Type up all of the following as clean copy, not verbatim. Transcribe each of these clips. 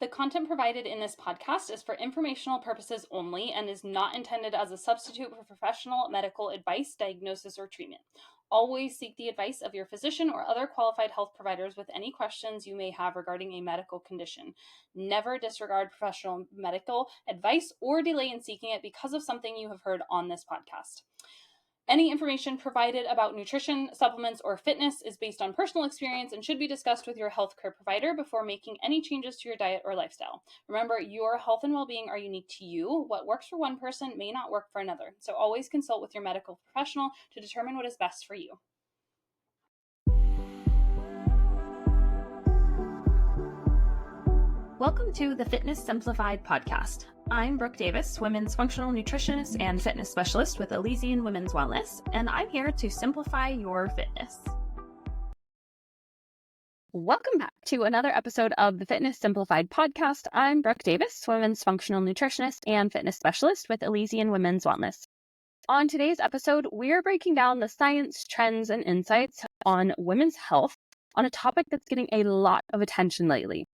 The content provided in this podcast is for informational purposes only and is not intended as a substitute for professional medical advice, diagnosis, or treatment. Always seek the advice of your physician or other qualified health providers with any questions you may have regarding a medical condition. Never disregard professional medical advice or delay in seeking it because of something you have heard on this podcast. Any information provided about nutrition, supplements, or fitness is based on personal experience and should be discussed with your healthcare provider before making any changes to your diet or lifestyle. Remember, your health and well-being are unique to you. What works for one person may not work for another. So always consult with your medical professional to determine what is best for you. Welcome to the Fitness Simplified Podcast. I'm Brooke Davis, women's functional nutritionist and fitness specialist with Elysian Women's Wellness, and I'm here to simplify your fitness. Welcome back to another episode of the Fitness Simplified Podcast. I'm Brooke Davis, women's functional nutritionist and fitness specialist with Elysian Women's Wellness. On today's episode, we're breaking down the science, trends, and insights on women's health on a topic that's getting a lot of attention lately: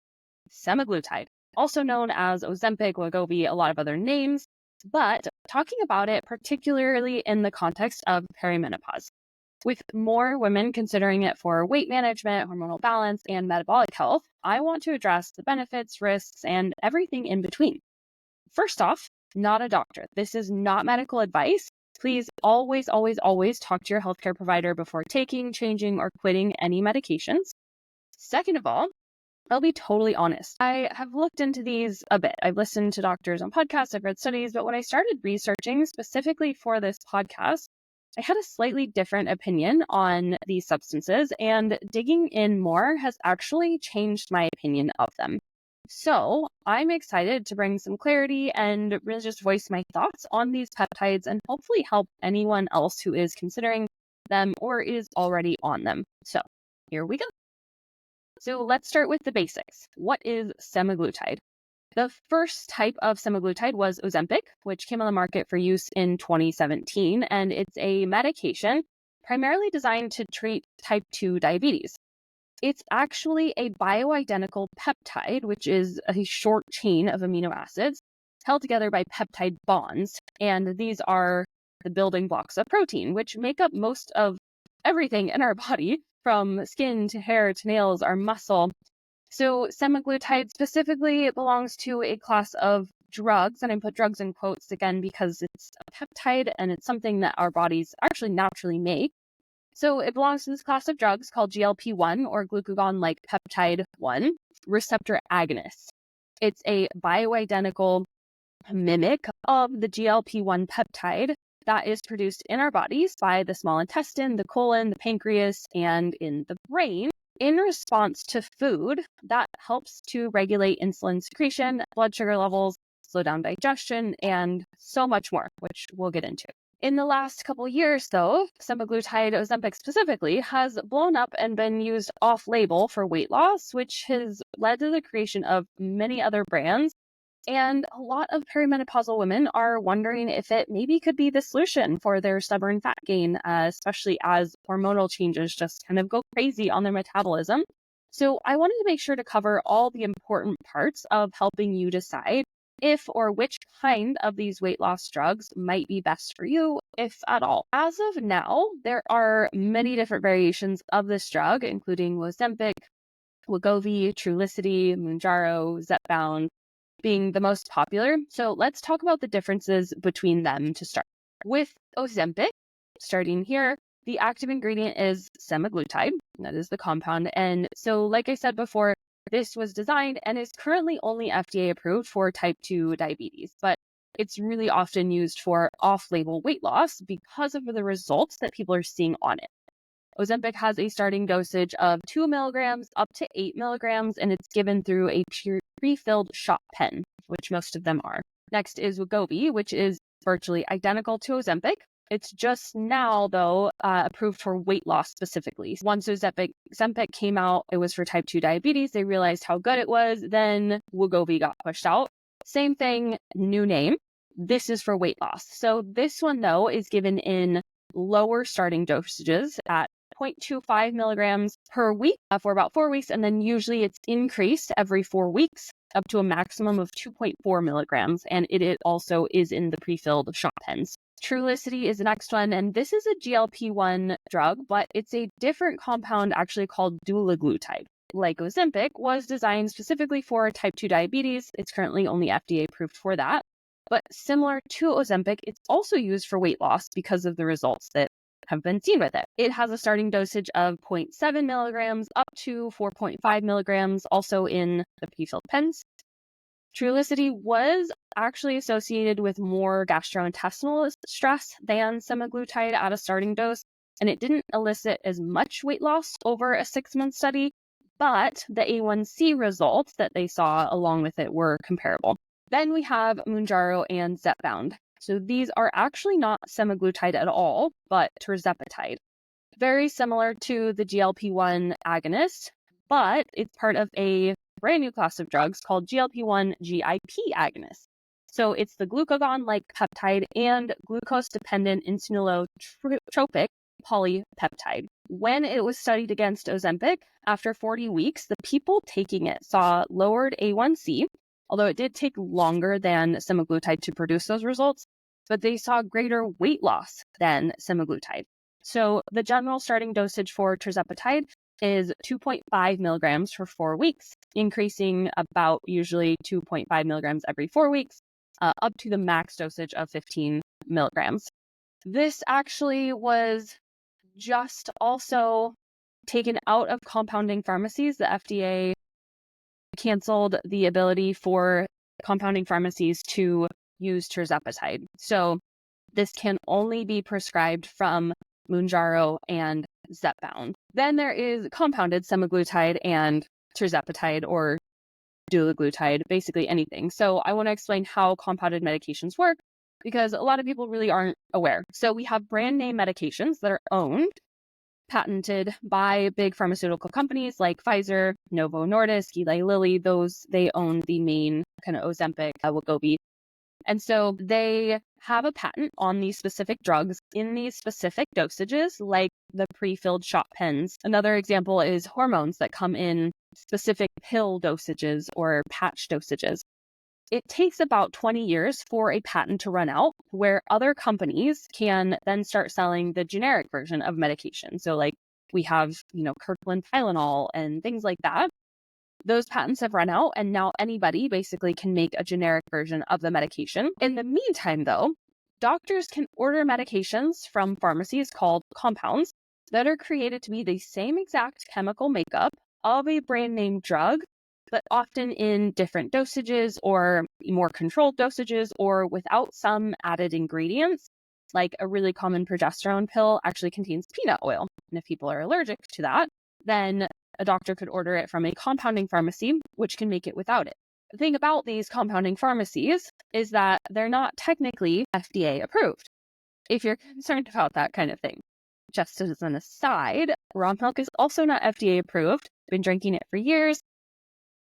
Semaglutide, also known as Ozempic, Wegovy, a lot of other names, but talking about it particularly in the context of perimenopause. With more women considering it for weight management, hormonal balance, and metabolic health, I want to address the benefits, risks, and everything in between. First off, not a doctor. This is not medical advice. Please always talk to your healthcare provider before taking, changing, or quitting any medications. Second of all, I'll be totally honest. I have looked into these a bit. I've listened to doctors on podcasts, I've read studies, but when I started researching specifically for this podcast, I had a slightly different opinion on these substances, and digging in more has actually changed my opinion of them. So I'm excited to bring some clarity and really just voice my thoughts on these peptides and hopefully help anyone else who is considering them or is already on them. So here we go. So let's start with the basics. What is semaglutide? The first type of semaglutide was Ozempic, which came on the market for use in 2017, and it's a medication primarily designed to treat type 2 diabetes. It's actually a bioidentical peptide, which is a short chain of amino acids held together by peptide bonds, and these are the building blocks of protein, which make up most of everything in our body, from skin to hair to nails, our muscle. So semaglutide specifically belongs to a class of drugs, and I put drugs in quotes again because it's a peptide and it's something that our bodies actually naturally make. So it belongs to this class of drugs called GLP-1, or glucagon-like peptide 1 receptor agonist. It's a bioidentical mimic of the GLP-1 peptide that is produced in our bodies by the small intestine, the colon, the pancreas, and in the brain in response to food that helps to regulate insulin secretion, blood sugar levels, slow down digestion, and so much more, which we'll get into. In the last couple years, though, semaglutide, Ozempic specifically, has blown up and been used off-label for weight loss, which has led to the creation of many other brands. And a lot of perimenopausal women are wondering if it maybe could be the solution for their stubborn fat gain, especially as hormonal changes just kind of go crazy on their metabolism. So I wanted to make sure to cover all the important parts of helping you decide if or which kind of these weight loss drugs might be best for you, if at all. As of now, there are many different variations of this drug, including Ozempic, Wegovy, Trulicity, Mounjaro, Zepbound, being the most popular. So let's talk about the differences between them to start. With Ozempic, starting here, the active ingredient is semaglutide. That is the compound. And so, like I said before, this was designed and is currently only FDA approved for type 2 diabetes, but it's really often used for off-label weight loss because of the results that people are seeing on it. Ozempic has a starting dosage of 2 milligrams up to 8 milligrams, and it's given through a pre-filled shot pen, which most of them are. Next is Wegovy, which is virtually identical to Ozempic. It's just now, though, approved for weight loss specifically. Once Ozempic came out, it was for type 2 diabetes. They realized how good it was. Then Wegovy got pushed out. Same thing, new name. This is for weight loss. So this one, though, is given in lower starting dosages at 0.25 milligrams per week for about 4 weeks. And then usually it's increased every 4 weeks up to a maximum of 2.4 milligrams, and it also is in the pre-filled shot pens. Trulicity is the next one, and this is a GLP-1 drug, but it's a different compound actually called dulaglutide. Like Ozempic, was designed specifically for type 2 diabetes. It's currently only FDA approved for that. But similar to Ozempic, it's also used for weight loss because of the results that have been seen with it. It has a starting dosage of 0.7 milligrams up to 4.5 milligrams, also in the pre-filled pens. Trulicity was actually associated with more gastrointestinal stress than semaglutide at a starting dose, and it didn't elicit as much weight loss over a 6-month study, but the A1C results that they saw along with it were comparable. Then we have Mounjaro and Zepbound. So these are actually not semaglutide at all, but tirzepatide. Very similar to the GLP-1 agonist, but it's part of a brand new class of drugs called GLP-1 GIP agonist. So it's the glucagon-like peptide and glucose-dependent insulinotropic polypeptide. When it was studied against Ozempic, after 40 weeks, the people taking it saw lowered A1C, although it did take longer than semaglutide to produce those results, but they saw greater weight loss than semaglutide. So the general starting dosage for tirzepatide is 2.5 milligrams for 4 weeks, increasing about usually 2.5 milligrams every 4 weeks, up to the max dosage of 15 milligrams. This actually was just also taken out of compounding pharmacies. The FDA canceled the ability for compounding pharmacies to use tirzepatide. So this can only be prescribed from Mounjaro and Zepbound. Then there is compounded semaglutide and tirzepatide or dulaglutide, basically anything. So I want to explain how compounded medications work because a lot of people really aren't aware. So we have brand name medications that are owned, patented by big pharmaceutical companies like Pfizer, Novo Nordisk, Eli Lilly. Those, they own the main kind of Ozempic, Wegovy. And so they have a patent on these specific drugs in these specific dosages, like the pre-filled shot pens. Another example is hormones that come in specific pill dosages or patch dosages. It takes about 20 years for a patent to run out, where other companies can then start selling the generic version of medication. So like we have, Kirkland Tylenol and things like that. Those patents have run out, and now anybody basically can make a generic version of the medication. In the meantime, though, doctors can order medications from pharmacies called compounds that are created to be the same exact chemical makeup of a brand name drug, but often in different dosages or more controlled dosages or without some added ingredients. Like a really common progesterone pill actually contains peanut oil. And if people are allergic to that, then a doctor could order it from a compounding pharmacy, which can make it without it. The thing about these compounding pharmacies is that they're not technically FDA approved, if you're concerned about that kind of thing. Just as an aside, raw milk is also not FDA approved. I've been drinking it for years,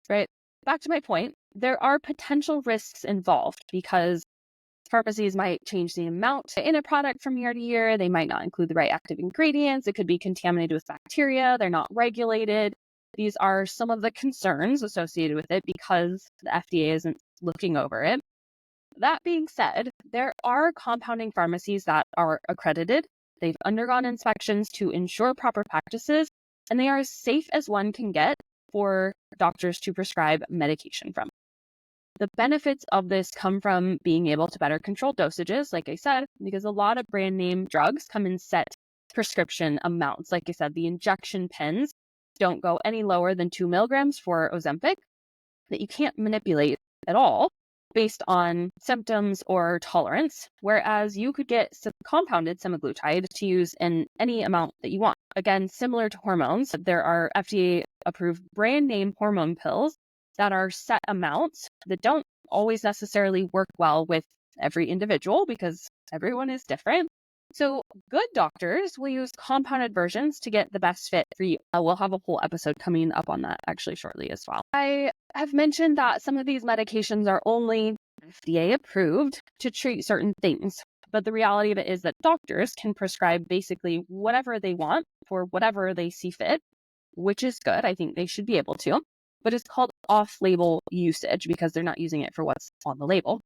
right? Back to my point, there are potential risks involved because pharmacies might change the amount in a product from year to year. They might not include the right active ingredients. It could be contaminated with bacteria. They're not regulated. These are some of the concerns associated with it because the FDA isn't looking over it. That being said, there are compounding pharmacies that are accredited. They've undergone inspections to ensure proper practices, and they are as safe as one can get for doctors to prescribe medication from. The benefits of this come from being able to better control dosages, like I said, because a lot of brand name drugs come in set prescription amounts. Like I said, the injection pens don't go any lower than 2 milligrams for Ozempic that you can't manipulate at all based on symptoms or tolerance, whereas you could get compounded semaglutide to use in any amount that you want. Again, similar to hormones, there are FDA-approved brand name hormone pills that are set amounts that don't always necessarily work well with every individual because everyone is different. So good doctors will use compounded versions to get the best fit for you. We'll have a whole episode coming up on that actually shortly as well. I have mentioned that some of these medications are only FDA approved to treat certain things. But the reality of it is that doctors can prescribe basically whatever they want for whatever they see fit, which is good. I think they should be able to. but it's called off-label usage because they're not using it for what's on the label.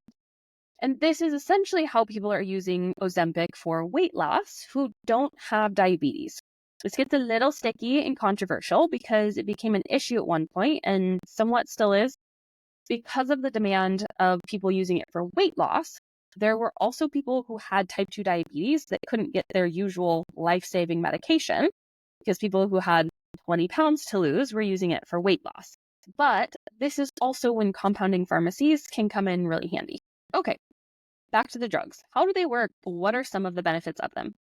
And this is essentially how people are using Ozempic for weight loss who don't have diabetes. This gets a little sticky and controversial because it became an issue at one point and somewhat still is because of the demand of people using it for weight loss. There were also people who had type 2 diabetes that couldn't get their usual life-saving medication because people who had 20 pounds to lose were using it for weight loss. But this is also when compounding pharmacies can come in really handy. Okay, back to the drugs. How do they work? What are some of the benefits of them?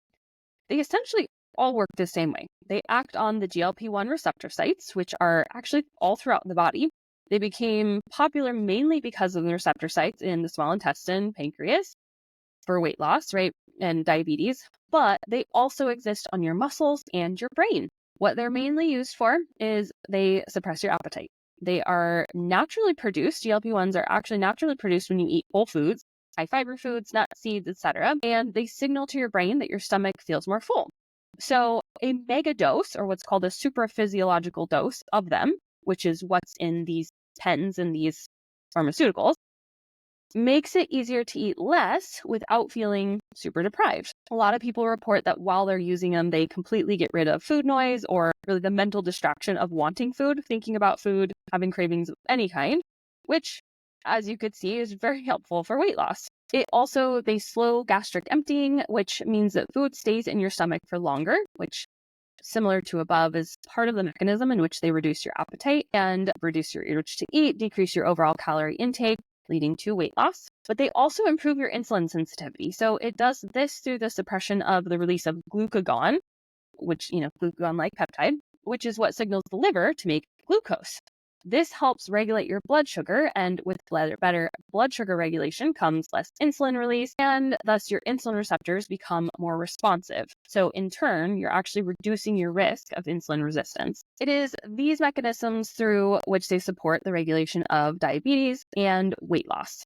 They essentially all work the same way. They act on the GLP-1 receptor sites, which are actually all throughout the body. They became popular mainly because of the receptor sites in the small intestine, pancreas, for weight loss, right, and diabetes, but they also exist on your muscles and your brain. What they're mainly used for is they suppress your appetite. They are naturally produced. GLP-1s are actually naturally produced when you eat whole foods, high fiber foods, nuts, seeds, etc., and they signal to your brain that your stomach feels more full. So a mega dose, or what's called a supraphysiological dose of them, which is what's in these pens and these pharmaceuticals, makes it easier to eat less without feeling super deprived. A lot of people report that while they're using them, they completely get rid of food noise or really the mental distraction of wanting food, thinking about food, having cravings of any kind, which, as you could see, is very helpful for weight loss. They slow gastric emptying, which means that food stays in your stomach for longer, which, similar to above, is part of the mechanism in which they reduce your appetite and reduce your urge to eat, decrease your overall calorie intake, leading to weight loss. But they also improve your insulin sensitivity. So it does this through the suppression of the release of glucagon, which, glucagon-like peptide, which is what signals the liver to make glucose. This helps regulate your blood sugar, and with better blood sugar regulation comes less insulin release, and thus your insulin receptors become more responsive. So in turn, you're actually reducing your risk of insulin resistance. It is these mechanisms through which they support the regulation of diabetes and weight loss.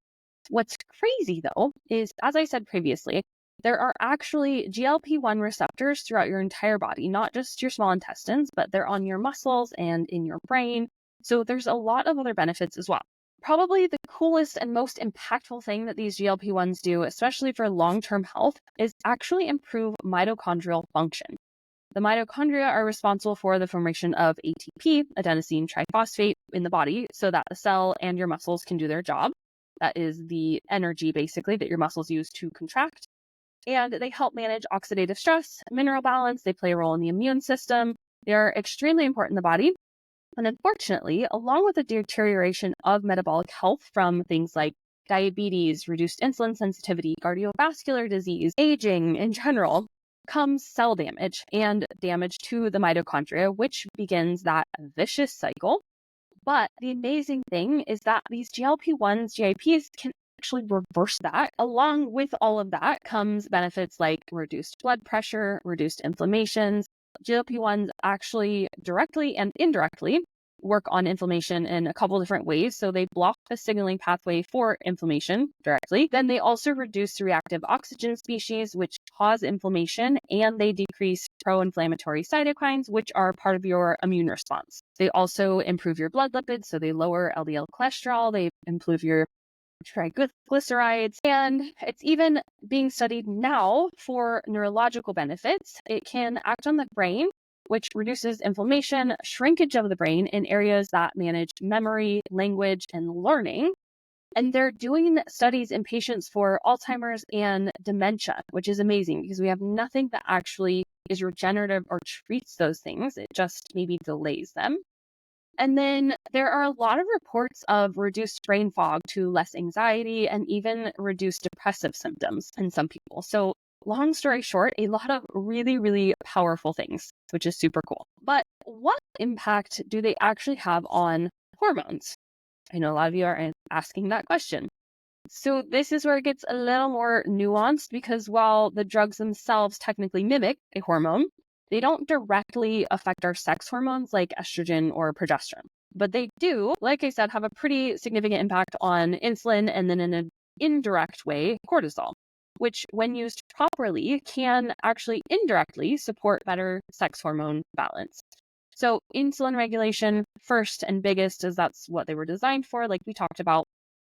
What's crazy, though, is, as I said previously, there are actually GLP-1 receptors throughout your entire body, not just your small intestines, but they're on your muscles and in your brain. So there's a lot of other benefits as well. Probably the coolest and most impactful thing that these GLP-1s do, especially for long-term health, is actually improve mitochondrial function. The mitochondria are responsible for the formation of ATP, adenosine triphosphate, in the body so that the cell and your muscles can do their job. That is the energy, basically, that your muscles use to contract. And they help manage oxidative stress, mineral balance. They play a role in the immune system. They are extremely important in the body. And unfortunately, along with the deterioration of metabolic health from things like diabetes, reduced insulin sensitivity, cardiovascular disease, aging in general, comes cell damage and damage to the mitochondria, which begins that vicious cycle. But the amazing thing is that these GLP-1s, GIPs can actually reverse that. Along with all of that comes benefits like reduced blood pressure, reduced inflammations. GLP-1s actually directly and indirectly work on inflammation in a couple different ways. So they block the signaling pathway for inflammation directly. Then they also reduce the reactive oxygen species, which cause inflammation, and they decrease pro-inflammatory cytokines, which are part of your immune response. They also improve your blood lipids, so they lower LDL cholesterol, they improve your triglycerides, and it's even being studied now for neurological benefits. It can act on the brain, which reduces inflammation, shrinkage of the brain in areas that manage memory, language, and learning. And they're doing studies in patients for Alzheimer's and dementia, which is amazing because we have nothing that actually is regenerative or treats those things. It just maybe delays them. And then there are a lot of reports of reduced brain fog to less anxiety and even reduced depressive symptoms in some people. So long story short, a lot of really, really powerful things, which is super cool. But what impact do they actually have on hormones? I know a lot of you are asking that question. So this is where it gets a little more nuanced because while the drugs themselves technically mimic a hormone, they don't directly affect our sex hormones like estrogen or progesterone. But they do, like I said, have a pretty significant impact on insulin and then in an indirect way, cortisol, which when used properly can actually indirectly support better sex hormone balance. So insulin regulation first and biggest, as that's what they were designed for, like we talked about.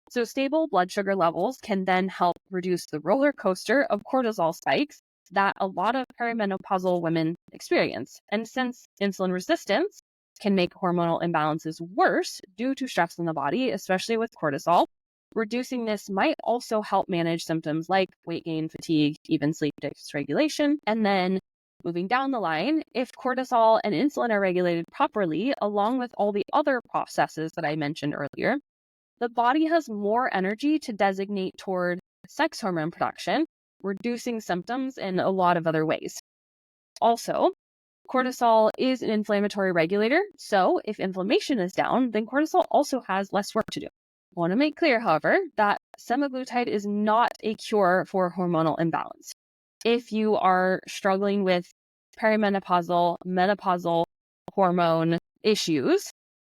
So stable blood sugar levels can then help reduce the roller coaster of cortisol spikes that a lot of perimenopausal women experience. And since insulin resistance can make hormonal imbalances worse due to stress in the body, especially with cortisol, reducing this might also help manage symptoms like weight gain, fatigue, even sleep dysregulation. And then moving down the line, if cortisol and insulin are regulated properly, along with all the other processes that I mentioned earlier, the body has more energy to designate toward sex hormone production, reducing symptoms in a lot of other ways. Also, cortisol is an inflammatory regulator, so if inflammation is down, then cortisol also has less work to do. I want to make clear, however, that semaglutide is not a cure for hormonal imbalance. If you are struggling with perimenopausal, menopausal hormone issues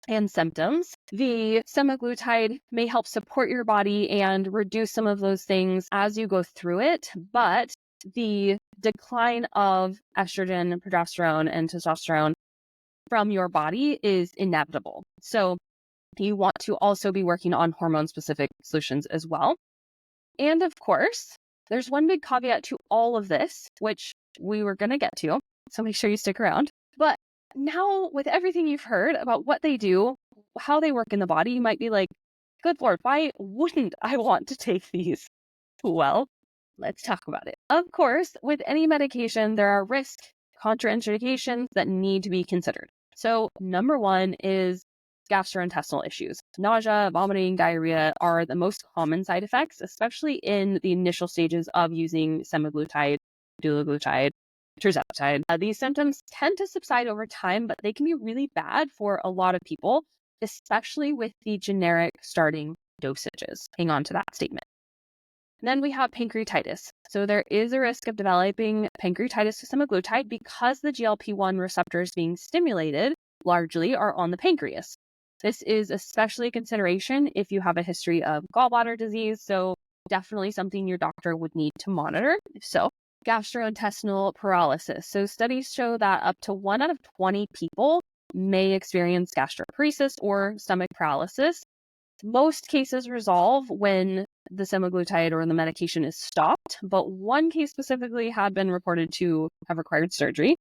and symptoms, the semaglutide may help support your body and reduce some of those things as you go through it, but the decline of estrogen, progesterone, and testosterone from your body is inevitable. So you want to also be working on hormone-specific solutions as well. And of course, there's one big caveat to all of this, which we were going to get to, so make sure you stick around. But now, with everything you've heard about what they do, how they work in the body, you might be like, good Lord, why wouldn't I want to take these? Well, let's talk about it. Of course, with any medication, there are risk contraindications that need to be considered. So number one is gastrointestinal issues. Nausea, vomiting, diarrhea are the most common side effects, especially in the initial stages of using semaglutide, dulaglutide, tirzepatide. These symptoms tend to subside over time, but they can be really bad for a lot of people, especially with the generic starting dosages. Hang on to that statement. Then we have pancreatitis. So there is a risk of developing pancreatitis with semaglutide because the GLP-1 receptors being stimulated largely are on the pancreas. This is especially a consideration if you have a history of gallbladder disease, so definitely something your doctor would need to monitor. If so, gastrointestinal paralysis. So studies show that up to 1 out of 20 people may experience gastroparesis or stomach paralysis. Most cases resolve when the semaglutide or the medication is stopped, but one case specifically had been reported to have required surgery.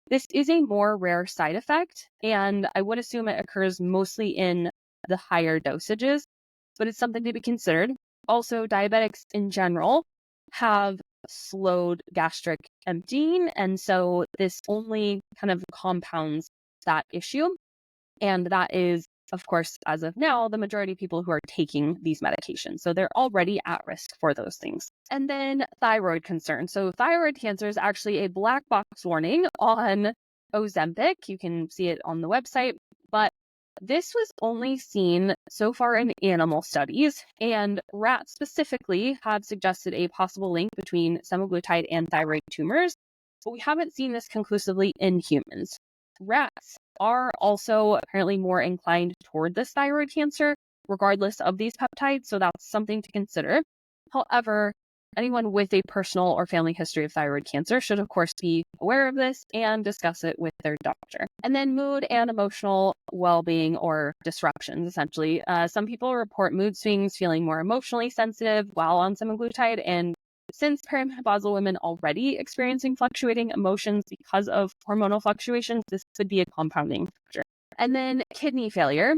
This is a more rare side effect, and I would assume it occurs mostly in the higher dosages, but it's something to be considered. Also, diabetics in general have slowed gastric emptying, and so this only kind of compounds that issue. And that is, of course, as of now, the majority of people who are taking these medications. So they're already at risk for those things. And then thyroid concerns. So thyroid cancer is actually a black box warning on Ozempic. You can see it on the website, but this was only seen so far in animal studies, and rats specifically have suggested a possible link between semaglutide and thyroid tumors, but we haven't seen this conclusively in humans. Rats are also apparently more inclined toward this thyroid cancer, regardless of these peptides, so that's something to consider. However, anyone with a personal or family history of thyroid cancer should, of course, be aware of this and discuss it with their doctor. And then mood and emotional well-being or disruptions, essentially. Some people report mood swings, feeling more emotionally sensitive while on semaglutide, and since perimenopausal women already experiencing fluctuating emotions because of hormonal fluctuations, this could be a compounding factor. And then kidney failure.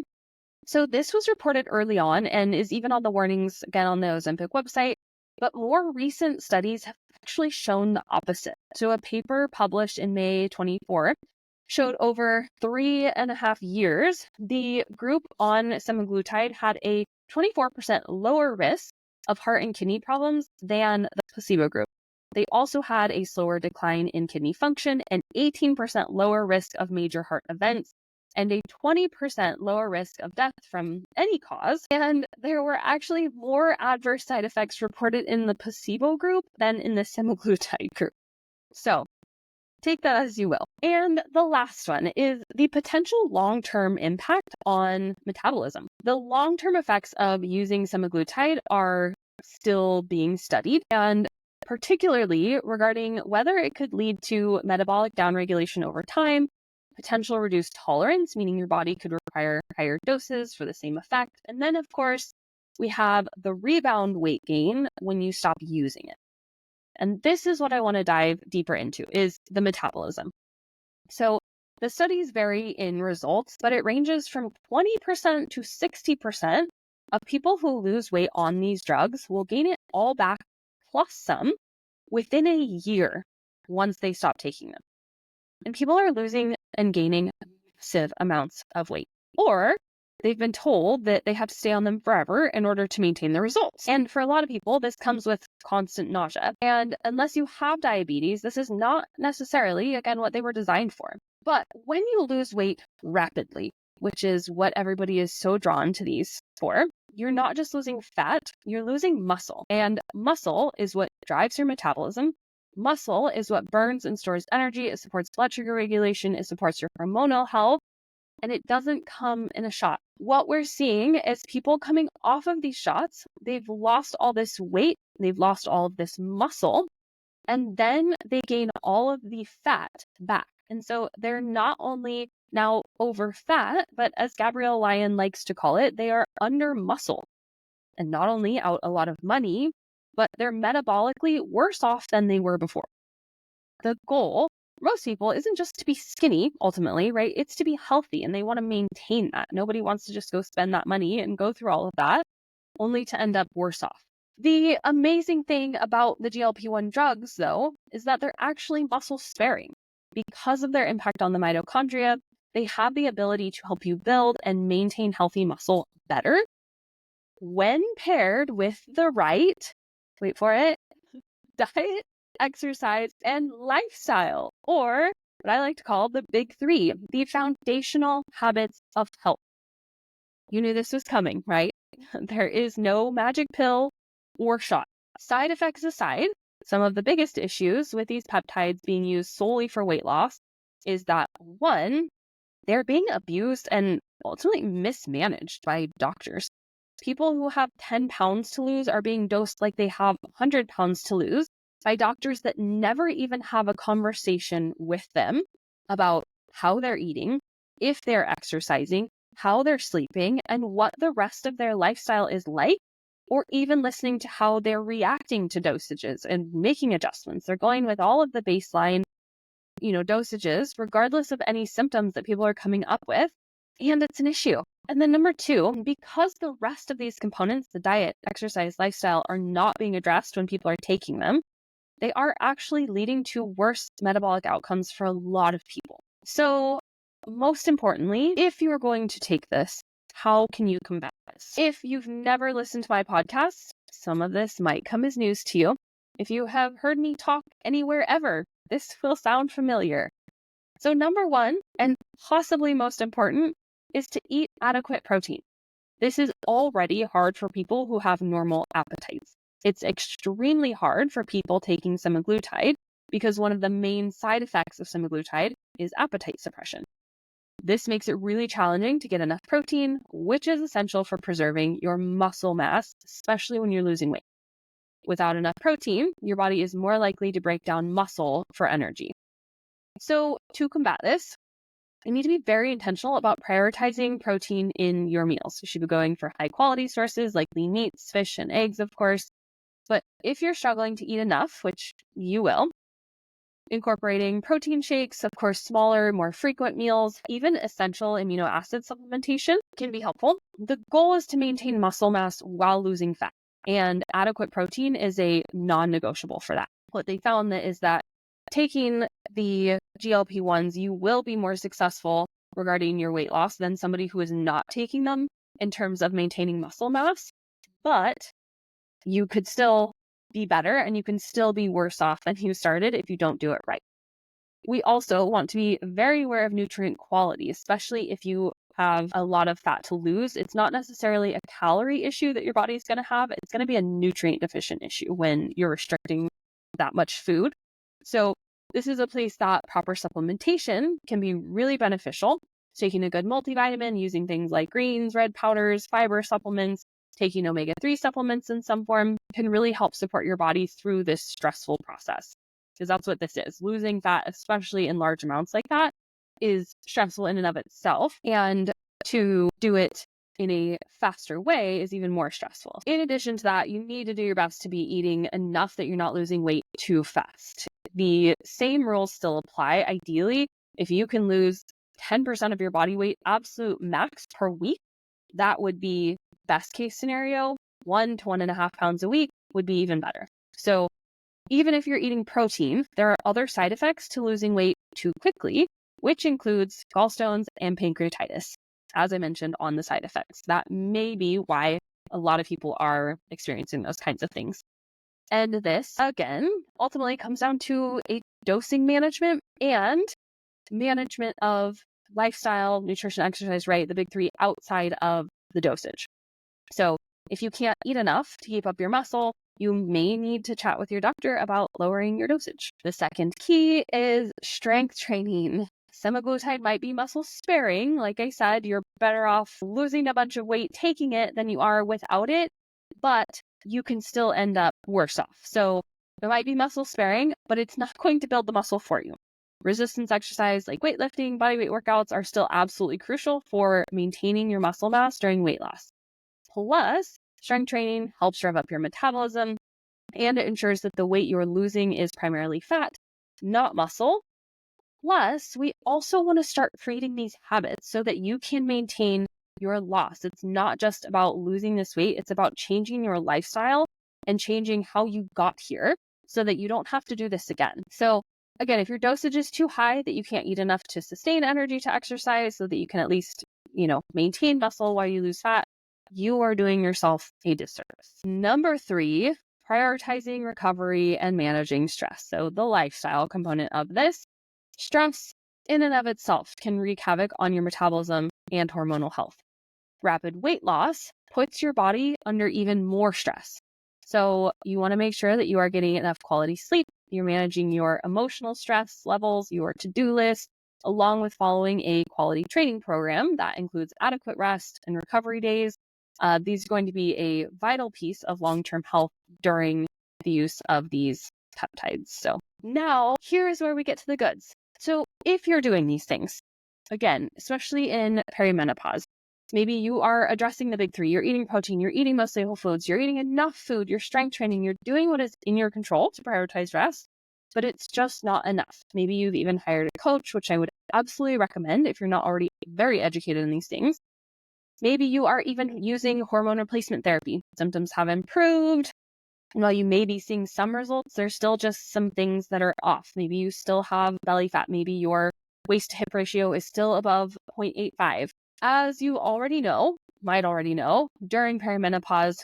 So this was reported early on and is even on the warnings, again, on the Ozempic website. But more recent studies have actually shown the opposite. So a paper published in May 24 showed over 3.5 years, the group on semaglutide had a 24% lower risk of heart and kidney problems than the placebo group. They also had a slower decline in kidney function, an 18% lower risk of major heart events, and a 20% lower risk of death from any cause. And there were actually more adverse side effects reported in the placebo group than in the semaglutide group. So take that as you will. And the last one is the potential long-term impact on metabolism. The long-term effects of using semaglutide are still being studied, and particularly regarding whether it could lead to metabolic downregulation over time, potential reduced tolerance, meaning your body could require higher doses for the same effect. And then, of course, we have the rebound weight gain when you stop using it. And this is what I want to dive deeper into, is the metabolism. So the studies vary in results, but it ranges from 20% to 60% of people who lose weight on these drugs will gain it all back plus some within a year once they stop taking them. And people are losing and gaining massive amounts of weight, or they've been told that they have to stay on them forever in order to maintain the results. And for a lot of people, this comes with constant nausea. And unless you have diabetes, this is not necessarily, again, what they were designed for. But when you lose weight rapidly, which is what everybody is so drawn to these for, you're not just losing fat, you're losing muscle. And muscle is what drives your metabolism. Muscle is what burns and stores energy. It supports blood sugar regulation. It supports your hormonal health. And it doesn't come in a shot. What we're seeing is people coming off of these shots, they've lost all this weight, they've lost all of this muscle, and then they gain all of the fat back. And so they're not only now over fat, but as Gabrielle Lyon likes to call it, they are under muscle. And not only out a lot of money, but they're metabolically worse off than they were before. The goal, most people, isn't just to be skinny, ultimately, right? It's to be healthy, and they want to maintain that. Nobody wants to just go spend that money and go through all of that, only to end up worse off. The amazing thing about the GLP-1 drugs, though, is that they're actually muscle sparing. Because of their impact on the mitochondria, they have the ability to help you build and maintain healthy muscle better when paired with the right, wait for it, diet, exercise, and lifestyle, or what I like to call the big three, the foundational habits of health. You knew this was coming, right? There is no magic pill or shot. Side effects aside, some of the biggest issues with these peptides being used solely for weight loss is that, one, they're being abused and ultimately mismanaged by doctors. People who have 10 pounds to lose are being dosed like they have 100 pounds to lose by doctors that never even have a conversation with them about how they're eating, if they're exercising, how they're sleeping, and what the rest of their lifestyle is like, or even listening to how they're reacting to dosages and making adjustments. They're going with all of the baseline, dosages, regardless of any symptoms that people are coming up with. And it's an issue. And then number two, because the rest of these components, the diet, exercise, lifestyle, are not being addressed when people are taking them, they are actually leading to worse metabolic outcomes for a lot of people. So most importantly, if you're going to take this, how can you combat this? If you've never listened to my podcast, some of this might come as news to you. If you have heard me talk anywhere ever, this will sound familiar. So number one, and possibly most important, is to eat adequate protein. This is already hard for people who have normal appetites. It's extremely hard for people taking semaglutide because one of the main side effects of semaglutide is appetite suppression. This makes it really challenging to get enough protein, which is essential for preserving your muscle mass, especially when you're losing weight. Without enough protein, your body is more likely to break down muscle for energy. So to combat this, you need to be very intentional about prioritizing protein in your meals. You should be going for high quality sources like lean meats, fish, and eggs, of course. But if you're struggling to eat enough, which you will, incorporating protein shakes, of course, smaller, more frequent meals, even essential amino acid supplementation can be helpful. The goal is to maintain muscle mass while losing fat, and adequate protein is a non-negotiable for that. What they found is that taking the GLP-1s, you will be more successful regarding your weight loss than somebody who is not taking them in terms of maintaining muscle mass, but you could still be better and you can still be worse off than you started if you don't do it right. We also want to be very aware of nutrient quality, especially if you have a lot of fat to lose. It's not necessarily a calorie issue that your body is going to have. It's going to be a nutrient deficient issue when you're restricting that much food. So this is a place that proper supplementation can be really beneficial. Taking a good multivitamin, using things like greens, red powders, fiber supplements, taking omega-3 supplements in some form can really help support your body through this stressful process. Because that's what this is. Losing fat, especially in large amounts like that, is stressful in and of itself, and to do it in a faster way is even more stressful. In addition to that, you need to do your best to be eating enough that you're not losing weight too fast. The same rules still apply. Ideally, if you can lose 10% of your body weight, absolute max per week, that would be best case scenario. 1 to 1.5 pounds a week would be even better. So even if you're eating protein, there are other side effects to losing weight too quickly, which includes gallstones and pancreatitis, as I mentioned on the side effects. That may be why a lot of people are experiencing those kinds of things. And this, again, ultimately comes down to a dosing management and management of lifestyle, nutrition, exercise, right? The big three outside of the dosage. So if you can't eat enough to keep up your muscle, you may need to chat with your doctor about lowering your dosage. The second key is strength training. Semaglutide might be muscle sparing. Like I said, you're better off losing a bunch of weight taking it than you are without it, but you can still end up worse off. So it might be muscle sparing, but it's not going to build the muscle for you. Resistance exercise like weightlifting, bodyweight workouts are still absolutely crucial for maintaining your muscle mass during weight loss. Plus, strength training helps rev up your metabolism, and it ensures that the weight you're losing is primarily fat, not muscle. Plus, we also want to start creating these habits so that you can maintain your loss. It's not just about losing this weight, it's about changing your lifestyle and changing how you got here so that you don't have to do this again. So again, if your dosage is too high that you can't eat enough to sustain energy to exercise so that you can at least, maintain muscle while you lose fat, you are doing yourself a disservice. Number 3, prioritizing recovery and managing stress. So the lifestyle component of this, stress in and of itself can wreak havoc on your metabolism and hormonal health. Rapid weight loss puts your body under even more stress. So you want to make sure that you are getting enough quality sleep, you're managing your emotional stress levels, your to-do list, along with following a quality training program that includes adequate rest and recovery days. These are going to be a vital piece of long-term health during the use of these peptides. So now here's where we get to the goods. So if you're doing these things, again, especially in perimenopause, maybe you are addressing the big three. You're eating protein, you're eating mostly whole foods, you're eating enough food, you're strength training, you're doing what is in your control to prioritize rest, but it's just not enough. Maybe you've even hired a coach, which I would absolutely recommend if you're not already very educated in these things. Maybe you are even using hormone replacement therapy. Symptoms have improved. And while you may be seeing some results, there's still just some things that are off. Maybe you still have belly fat. Maybe your waist to hip ratio is still above 0.85. As you might already know, during perimenopause,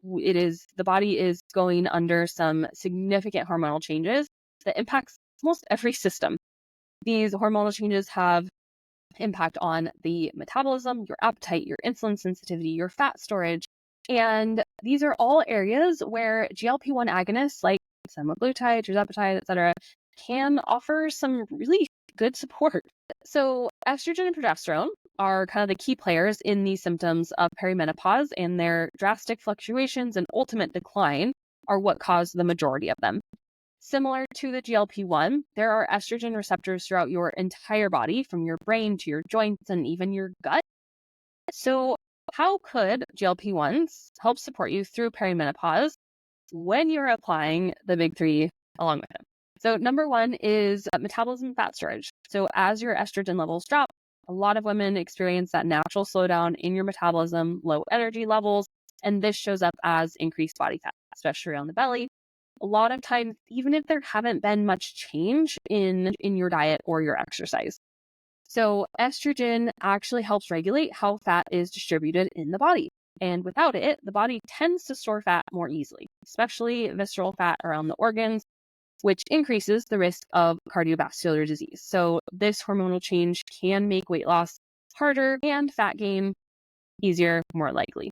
the body is going under some significant hormonal changes that impacts almost every system. These hormonal changes have impact on the metabolism, your appetite, your insulin sensitivity, your fat storage. And these are all areas where GLP-1 agonists like semaglutide, tirzepatide, etc., can offer some really good support. So estrogen and progesterone are kind of the key players in these symptoms of perimenopause, and their drastic fluctuations and ultimate decline are what cause the majority of them. Similar to the GLP-1, there are estrogen receptors throughout your entire body, from your brain to your joints and even your gut. So how could GLP-1s help support you through perimenopause when you're applying the big three along with them? So number 1 is metabolism fat storage. So as your estrogen levels drop, a lot of women experience that natural slowdown in your metabolism, low energy levels, and this shows up as increased body fat, especially around the belly. A lot of times, even if there haven't been much change in your diet or your exercise. So estrogen actually helps regulate how fat is distributed in the body. And without it, the body tends to store fat more easily, especially visceral fat around the organs, which increases the risk of cardiovascular disease. So this hormonal change can make weight loss harder and fat gain easier, more likely.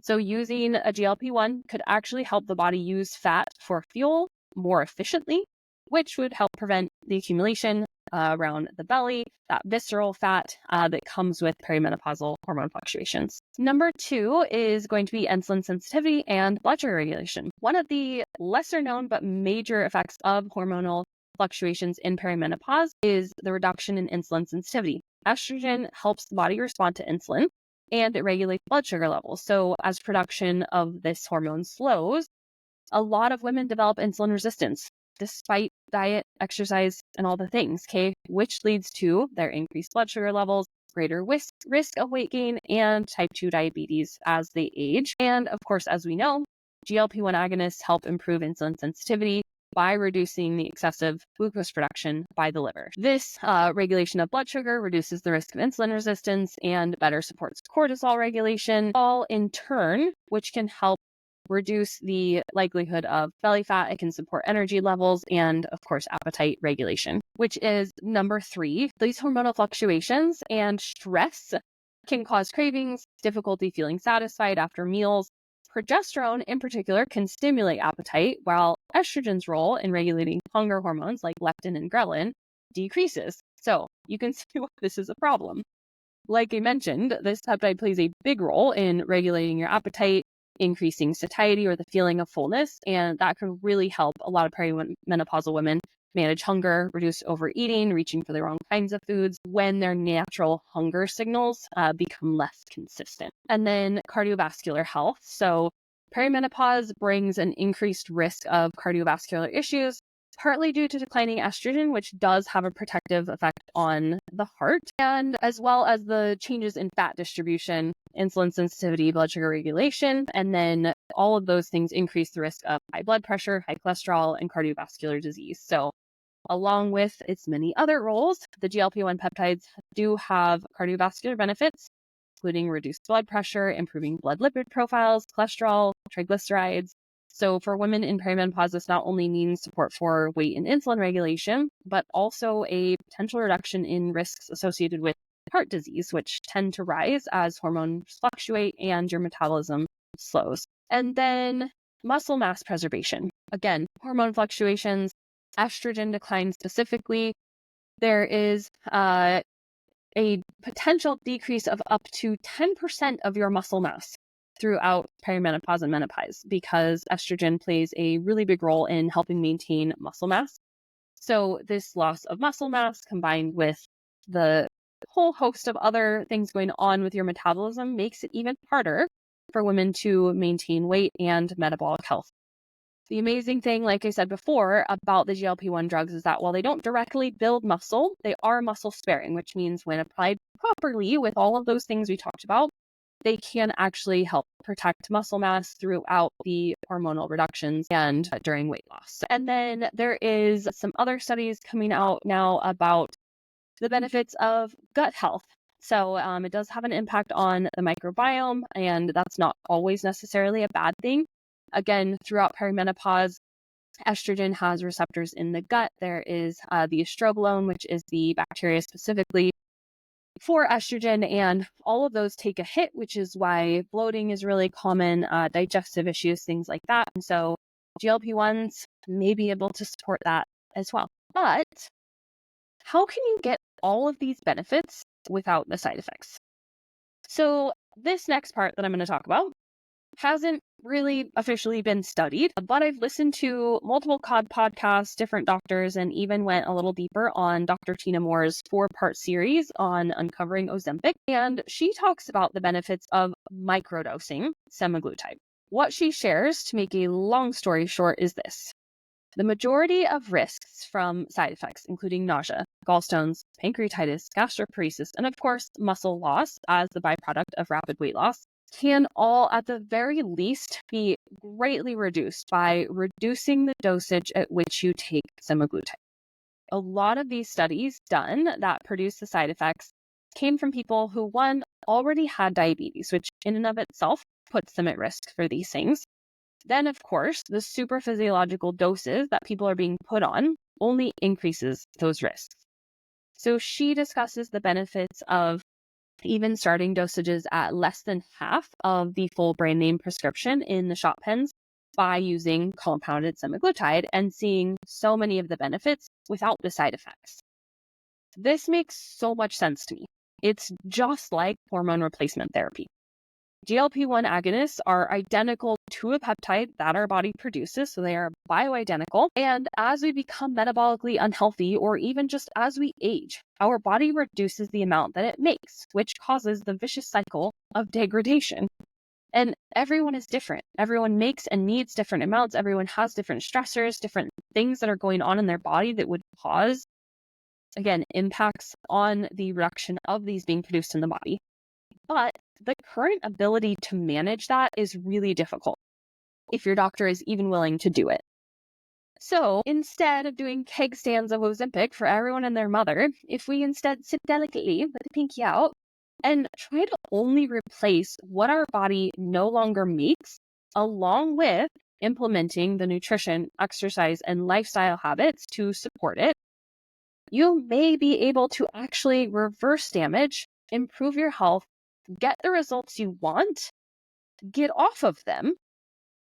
So using a GLP-1 could actually help the body use fat for fuel more efficiently, which would help prevent the accumulation around the belly, that visceral fat that comes with perimenopausal hormone fluctuations. Number 2 is going to be insulin sensitivity and blood sugar regulation. One of the lesser known but major effects of hormonal fluctuations in perimenopause is the reduction in insulin sensitivity. Estrogen helps the body respond to insulin and it regulates blood sugar levels. So as production of this hormone slows, a lot of women develop insulin resistance despite diet, exercise, and all the things, okay, which leads to their increased blood sugar levels, greater risk of weight gain, and type 2 diabetes as they age. And of course, as we know, GLP-1 agonists help improve insulin sensitivity by reducing the excessive glucose production by the liver. This regulation of blood sugar reduces the risk of insulin resistance and better supports cortisol regulation, all in turn, which can help reduce the likelihood of belly fat. It can support energy levels and, of course, appetite regulation, which is number 3. These hormonal fluctuations and stress can cause cravings, difficulty feeling satisfied after meals. Progesterone, in particular, can stimulate appetite, while estrogen's role in regulating hunger hormones like leptin and ghrelin decreases. So you can see why this is a problem. Like I mentioned, this peptide plays a big role in regulating your appetite, increasing satiety or the feeling of fullness, and that can really help a lot of perimenopausal women manage hunger, reduce overeating, reaching for the wrong kinds of foods when their natural hunger signals become less consistent. And then cardiovascular health. So perimenopause brings an increased risk of cardiovascular issues, partly due to declining estrogen, which does have a protective effect on the heart, and as well as the changes in fat distribution, insulin sensitivity, blood sugar regulation, and then all of those things increase the risk of high blood pressure, high cholesterol, and cardiovascular disease. So along with its many other roles, the GLP-1 peptides do have cardiovascular benefits, including reduced blood pressure, improving blood lipid profiles, cholesterol, triglycerides. So for women in perimenopause, this not only means support for weight and insulin regulation, but also a potential reduction in risks associated with heart disease, which tend to rise as hormones fluctuate and your metabolism slows. And then muscle mass preservation. Again, hormone fluctuations, estrogen decline specifically. There is a potential decrease of up to 10% of your muscle mass throughout perimenopause and menopause because estrogen plays a really big role in helping maintain muscle mass. So this loss of muscle mass combined with the whole host of other things going on with your metabolism makes it even harder for women to maintain weight and metabolic health. The amazing thing, like I said before, about the GLP-1 drugs is that while they don't directly build muscle, they are muscle sparing, which means when applied properly with all of those things we talked about, they can actually help protect muscle mass throughout the hormonal reductions and during weight loss. And then there is some other studies coming out now about the benefits of gut health. So it does have an impact on the microbiome, and that's not always necessarily a bad thing. Again, throughout perimenopause, estrogen has receptors in the gut. There is the estrobolome, which is the bacteria specifically for estrogen, and all of those take a hit, which is why bloating is really common, digestive issues, things like that. And so GLP-1s may be able to support that as well. But how can you get all of these benefits without the side effects? So this next part that I'm going to talk about hasn't really officially been studied, but I've listened to multiple podcasts, different doctors, and even went a little deeper on Dr. Tina Moore's 4-part series on uncovering Ozempic. And she talks about the benefits of microdosing semaglutide. What she shares, to make a long story short, is this. The majority of risks from side effects, including nausea, gallstones, pancreatitis, gastroparesis, and of course, muscle loss as the byproduct of rapid weight loss, can all at the very least be greatly reduced by reducing the dosage at which you take semaglutide. A lot of these studies done that produce the side effects came from people who, one, already had diabetes, which in and of itself puts them at risk for these things. Then, of course, the super physiological doses that people are being put on only increases those risks. So she discusses the benefits of even starting dosages at less than half of the full brand name prescription in the shot pens by using compounded semaglutide and seeing so many of the benefits without the side effects. This makes so much sense to me. It's just like hormone replacement therapy. GLP-1 agonists are identical to a peptide that our body produces, so they are bioidentical. And as we become metabolically unhealthy, or even just as we age, our body reduces the amount that it makes, which causes the vicious cycle of degradation. And everyone is different. Everyone makes and needs different amounts. Everyone has different stressors, different things that are going on in their body that would cause, again, impacts on the reduction of these being produced in the body. But the current ability to manage that is really difficult if your doctor is even willing to do it. So instead of doing keg stands of Ozempic for everyone and their mother, if we instead sit delicately with the pinky out and try to only replace what our body no longer makes, along with implementing the nutrition, exercise, and lifestyle habits to support it, you may be able to actually reverse damage, improve your health, get the results you want, get off of them,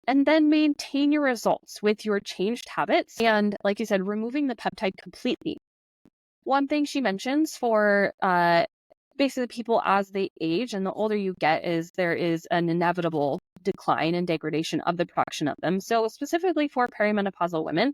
and then maintain your results with your changed habits and, like you said, removing the peptide completely. One thing she mentions for basically people as they age and the older you get is there is an inevitable decline and degradation of the production of them. So specifically for perimenopausal women,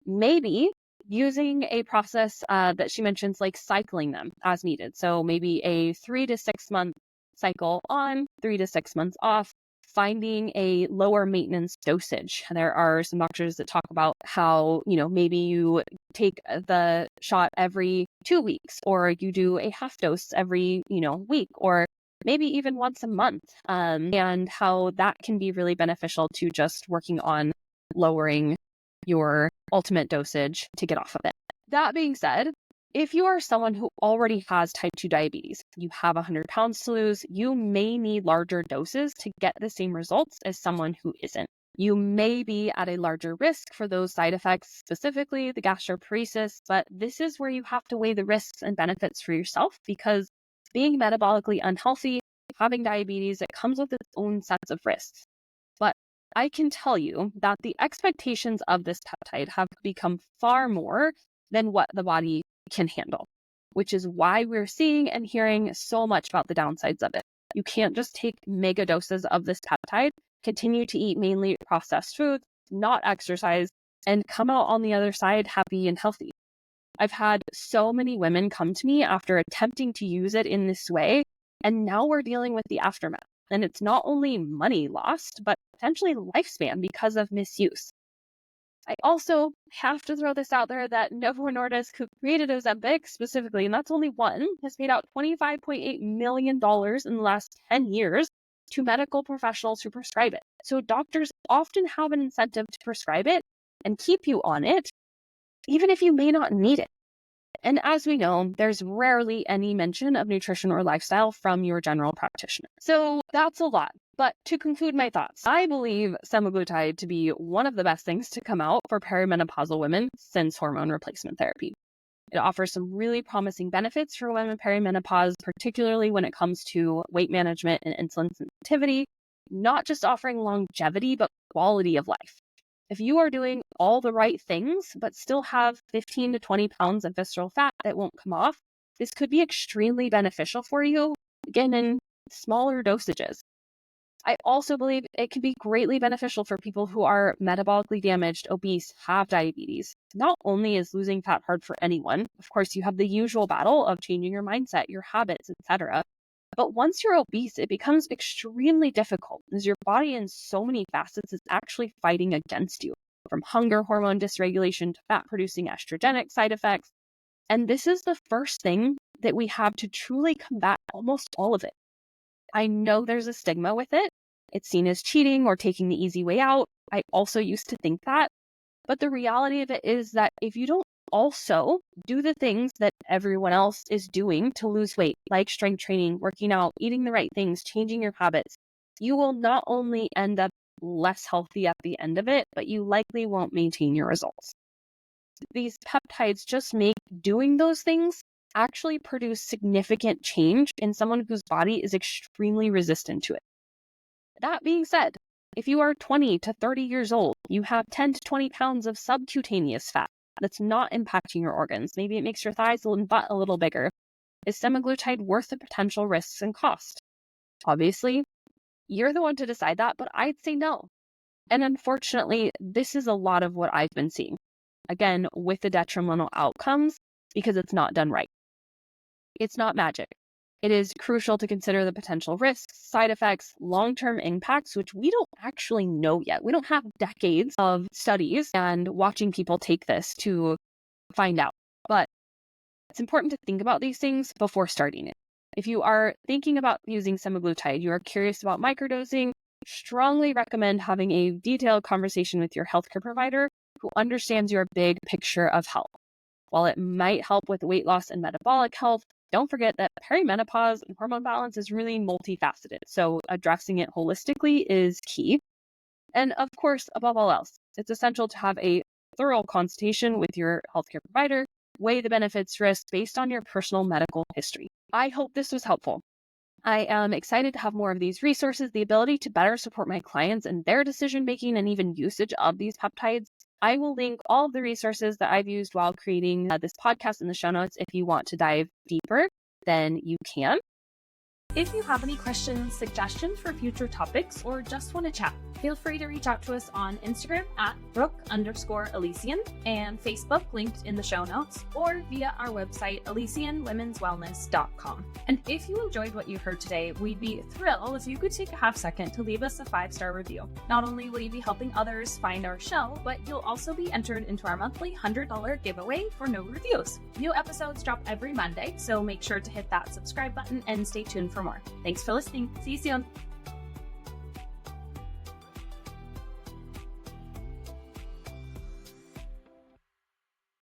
maybe using a process that she mentions, like cycling them as needed. So maybe a 3 to 6 month cycle on, 3 to 6 months off, finding a lower maintenance dosage. There are some doctors that talk about how, maybe you take the shot every 2 weeks, or you do a half dose every, week, or maybe even once a month, and how that can be really beneficial to just working on lowering your ultimate dosage to get off of it. That being said, if you are someone who already has type 2 diabetes, you have 100 pounds to lose, you may need larger doses to get the same results as someone who isn't. You may be at a larger risk for those side effects, specifically the gastroparesis, but this is where you have to weigh the risks and benefits for yourself, because being metabolically unhealthy, having diabetes, it comes with its own sets of risks. But I can tell you that the expectations of this peptide have become far more than what the body can handle, which is why we're seeing and hearing so much about the downsides of it. You can't just take mega doses of this peptide, continue to eat mainly processed foods, not exercise, and come out on the other side happy and healthy. I've had so many women come to me after attempting to use it in this way, and now we're dealing with the aftermath. And it's not only money lost, but potentially lifespan because of misuse. I also have to throw this out there that Novo Nordisk, who created Ozempic specifically, and that's only one, has paid out $25.8 million in the last 10 years to medical professionals who prescribe it. So doctors often have an incentive to prescribe it and keep you on it, even if you may not need it. And as we know, there's rarely any mention of nutrition or lifestyle from your general practitioner. So that's a lot. But to conclude my thoughts, I believe semaglutide to be one of the best things to come out for perimenopausal women since hormone replacement therapy. It offers some really promising benefits for women in perimenopause, particularly when it comes to weight management and insulin sensitivity, not just offering longevity, but quality of life. If you are doing all the right things, but still have 15 to 20 pounds of visceral fat that won't come off, this could be extremely beneficial for you, again, in smaller dosages. I also believe it can be greatly beneficial for people who are metabolically damaged, obese, have diabetes. Not only is losing fat hard for anyone, of course, you have the usual battle of changing your mindset, your habits, etc. But once you're obese, it becomes extremely difficult as your body in so many facets is actually fighting against you, from hunger hormone dysregulation to fat-producing estrogenic side effects. And this is the first thing that we have to truly combat almost all of it. I know there's a stigma with it. It's seen as cheating or taking the easy way out. I also used to think that. But the reality of it is that if you don't also do the things that everyone else is doing to lose weight, like strength training, working out, eating the right things, changing your habits, you will not only end up less healthy at the end of it, but you likely won't maintain your results. These peptides just make doing those things actually produce significant change in someone whose body is extremely resistant to it. That being said, if you are 20 to 30 years old, you have 10 to 20 pounds of subcutaneous fat that's not impacting your organs. Maybe it makes your thighs and butt a little bigger. Is semaglutide worth the potential risks and cost? Obviously, You're the one to decide that, but I'd say no. And unfortunately, this is a lot of what I've been seeing. Again, with the detrimental outcomes, because it's not done right. It's not magic. It is crucial to consider the potential risks, side effects, long-term impacts, which we don't actually know yet. We don't have decades of studies and watching people take this to find out. But it's important to think about these things before starting it. If you are thinking about using semaglutide, you are curious about microdosing, strongly recommend having a detailed conversation with your healthcare provider who understands your big picture of health. While it might help with weight loss and metabolic health, don't forget that perimenopause and hormone balance is really multifaceted. So addressing it holistically is key. And of course, above all else, it's essential to have a thorough consultation with your healthcare provider, weigh the benefits risks based on your personal medical history. I hope this was helpful. I am excited to have more of these resources, the ability to better support my clients and their decision-making and even usage of these peptides. I will link all of the resources that I've used while creating this podcast in the show notes. If you want to dive deeper, then you can. If you have any questions, suggestions for future topics, or just want to chat, feel free to reach out to us on Instagram at Brooke_Elysian and Facebook linked in the show notes, or via our website, ElysianWomen'sWellness.com. And if you enjoyed what you heard today, we'd be thrilled if you could take a half second to leave us a 5-star review. Not only will you be helping others find our show, but you'll also be entered into our monthly $100 giveaway for no reviews. New episodes drop every Monday, so make sure to hit that subscribe button and stay tuned for more. Thanks for listening. See you soon.